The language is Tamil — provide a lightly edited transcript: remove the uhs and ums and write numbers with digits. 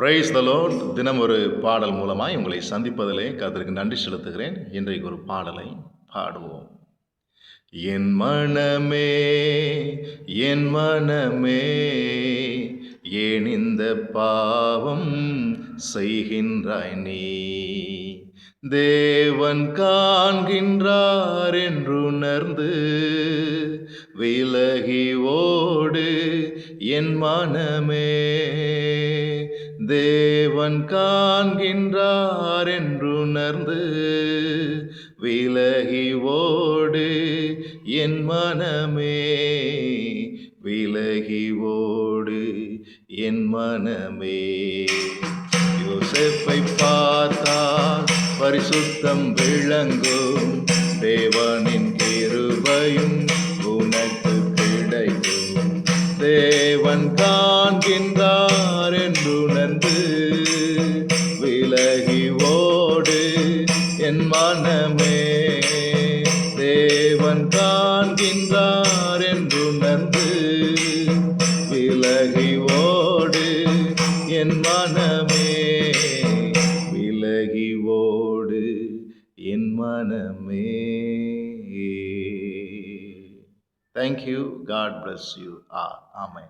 Praise the Lord. தினம் ஒரு பாடல் மூலமாய் உங்களை சந்திப்பதிலே கர்த்தருக்கு நன்றி செலுத்துகிறேன். இன்றைக்கு ஒரு பாடலை பாடுவோம். என் மனமே, என் மனமே, ஏன் இந்த பாவம் செய்கின்றாய் நீ? தேவன் காண்கின்றார் என்றுணர்ந்து விலகி ஓடு என் மனமே. தேவன் காண்கின்றார் என்றுணர்ந்து விலகி ஓடு என் மனமே. விலகி ஓடு என் மனமே. யோசேப்பை பார்த்தால் பரிசுத்தம் விளங்கும், தேவனின் கிருபையும் உனக்கு கிடைக்கும். தேவன் காண்கின்றார் என்றுணர்ந்து விலகி ஓடு என் மனமே. தேவன் காண்கின்றார் என்றுணர்ந்து விலகி ஓடு என் மனமே. விலகி ஓடு என் மனமே. Thank you. God bless you all. Amen.